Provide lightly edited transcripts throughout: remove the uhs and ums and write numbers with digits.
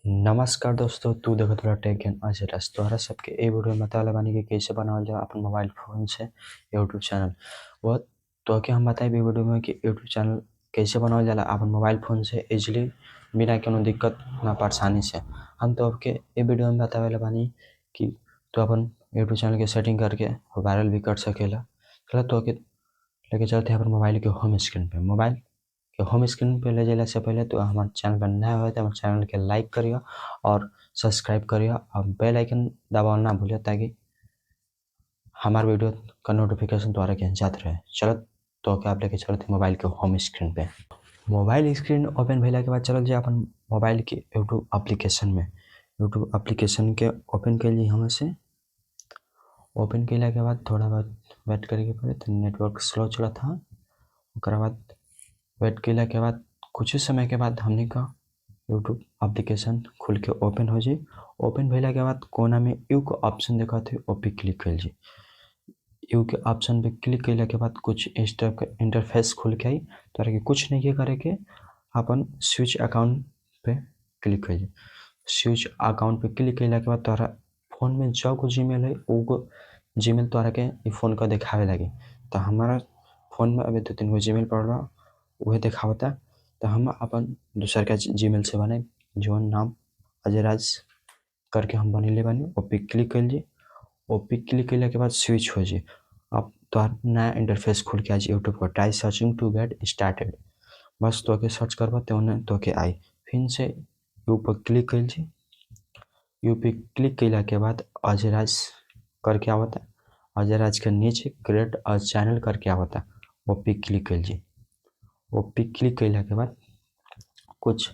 नमस्कार दोस्तों, तू देखत रहा टेक ज्ञान आज राज तोहरा सबके ए वीडियो में बतावे बानी कि कैसे बनावल जा अपन मोबाइल फोन से यूट्यूब चैनल। वह तो के हम बताई वीडियो में कि यूट्यूब चैनल कैसे बनावल जाला अपन मोबाइल फोन से इजीली, बिना कोनो दिक्कत ना परेशानी से। हम तो आपके ए वीडियो में बतावे बानी कि तू अपन यूट्यूब चैनल के सेटिंग करके वायरल भी कर सकेला। चलो तो के लेके चलते हैं अपन मोबाइल के होम स्क्रीन पे। मोबाइल के होम स्क्रीन पे ले जाने से पहले तो हमारे चैनल पर नया हो तो हमारे चैनल के लाइक करिए और सब्सक्राइब करिए और बेल आइकन दबाना ना भूलिए, ताकि हमारे वीडियो का नोटिफिकेशन द्वारा के जाते रहे। चलो तो क्या आप लेके चलते मोबाइल के होम स्क्रीन पे। मोबाइल स्क्रीन ओपन भेला के बाद चल जाए अपन मोबाइल के यूट्यूब एप्लीकेशन में। यूट्यूब एप्लीकेशन के ओपन के लिए हम से ओपन कैला के बाद थोड़ा बहुत वेट करके पड़े तो नेटवर्क स्लो चला था। उसके बाद वेट कैला के बाद कुछ ही समय के बाद हमने का यूट्यूब एप्लीकेशन खुल के ओपन हो जी। ओपन भेला के बाद कोना में यू को ऑप्शन देखा थे, ओ पे क्लिक कर जी। यू के ऑप्शन पे क्लिक कैला के बाद कुछ इस टाइप का इंटरफेस खुल के आई। तो कि कुछ नहीं करे के अपन स्विच अकाउंट पे क्लिक कर जी। स्विच अकाउंट पे क्लिक कैला के बाद तोहरा फोन में जो को जीमेल है वो जीमेल तोहरा के ई फोन का दिखावे लगे। तो हमारा फोन में अभी 2-3 गो जीमेल पड़ रहा वह दिखावता। तो हम अपन दूसर का जीमेल से बनाए जो नाम अजय राज करके हम बनेले बानी। ओ पे क्लिक कर जी। ओ पे क्लिक कैला के बाद स्विच हो जी। अब तो नया इंटरफेस खुल के आज यूट्यूब पर try searching to get started. बस तो के सर्च करबा तो उन्हें तो के आई फिर से यू पर क्लिक कर जी। यू पे क्लिक कैला के बाद अजय राज करके आवता। अजय राज के नीचे क्रिएट अ चैनल करके आवता। वो पे क्लिक कर जी। वो पे क्लिक कैला के बाद कुछ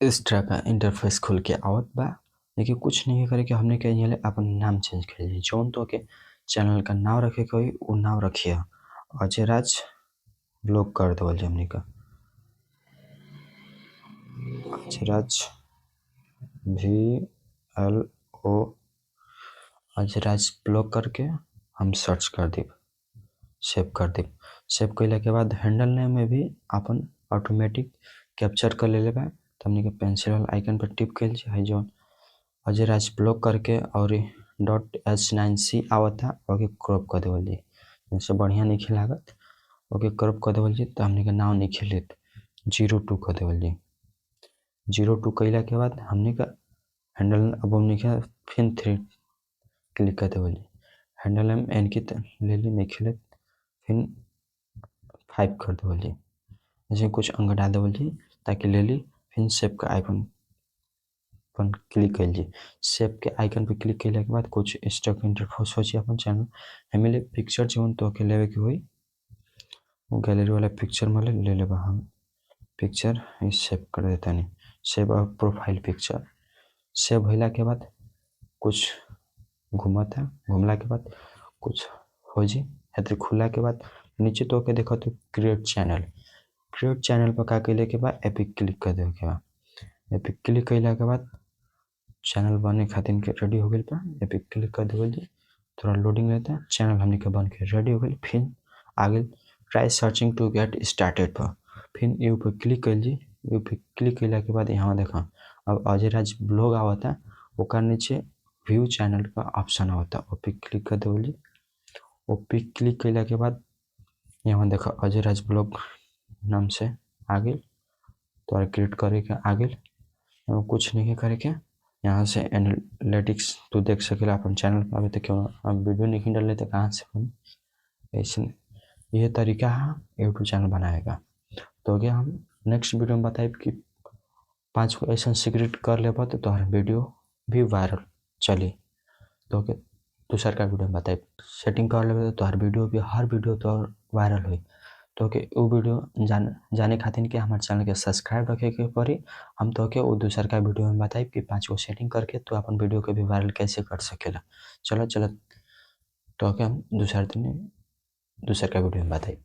इस तरह का इंटरफेस खुल के आवत बा। लेकिन कुछ नहीं करे कि हमने कहीं ले अपन नाम चेंज कर ली। जौन तो के चैनल का नाम रखे कोई वो नाम रखिए अजय राज ब्लॉग कर दो हमने का अजय राज VLO अजय राज ब्लॉग करके हम सर्च कर दी, सेव कर दी। सेव कैला के बाद हैंडल नेम में भी अपन ऑटोमेटिक कैप्चर कर ले बा। तो हमने के पेंसिल वाला आइकन पर टिप कर है जो अजय राज ब्लॉक करके और .h9c आवता ओके क्रॉप कर देवल जी। जैसे बढ़िया नहीं खिलागत ओके क्रॉप कर देवल जी। तो हमने के नाम नहीं खिलेत 02 कर देवल जी। 02 कैला के बाद हमने का हैंडल अब हमने का फिर 3 क्लिक कर देवल जी। हैंडल हम एन की ले ली नहीं खिले फिर 5 कर देवल जी। जैसे कुछ अंक डाल देवल जी ताकि ले ली फिर सेव का आइकन पर क्लिक कर जी। सेव के आइकन पे क्लिक कैला के बाद कुछ स्टॉक इंटरफेस हो अपन चैनल हमें पिक्चर जो तो के लेवे के हुई वो गैलरी वाला पिक्चर में ले लेबा। हम पिक्चर सेव कर देता नहीं सेव प्रोफाइल पिक्चर सेव होला के बाद कुछ घूमता घूमला के बाद कुछ हो जी है खुला के बाद नीचे तो के देखो तो क्रिएट चैनल पर का कैले के बाद एपिक क्लिक कर दे के बाद एपिक क्लिक कैला के बाद चैनल बने खातिर के रेडी हो गई। एपिक क्लिक कर देवल जी। थोड़ा लोडिंग लेता है चैनल हमने के बन के रेडी हो गई। फिर आगे try searching to get started पर फिर यू पर क्लिक कर जी। यू पे क्लिक कैला के बाद यहाँ देखा अब अजय राज ब्लॉग आवता ओकर नीचे व्यू चैनल का ऑप्शन आवता। ओ पे क्लिक कर देवल जी। ओ पे क्लिक कैला के बाद यहाँ देखा अजय राज ब्लॉग नाम से आगे तो क्रिएट करे के आगे कुछ नहीं करे के यहाँ से एनालिटिक्स तो देख सकेला अपन चैनल पर। अभी तक क्यों अब वीडियो नहीं डाल लेते कहाँ से हम ऐसे ये तरीका है यूट्यूब चैनल बनाएगा। तो क्या हम नेक्स्ट वीडियो में बताए कि 5 को ऐसा सीक्रेट कर लेबा तो तुम्हारा वीडियो भी वायरल चली। तो क्या दूसर का वीडियो में बताए सेटिंग कर लेबे तो तुम्हारा वीडियो भी हर वीडियो तो वायरल हुई। तो के वो वीडियो जाने खातिर के हमारे चैनल के सब्सक्राइब रखे के पड़ी। हम तो के वो दूसर का वीडियो में बताए कि 5 को सेटिंग करके तो अपन वीडियो के भी वायरल कैसे कर सकेला। चलो तो के हम दूसर का वीडियो में बताए।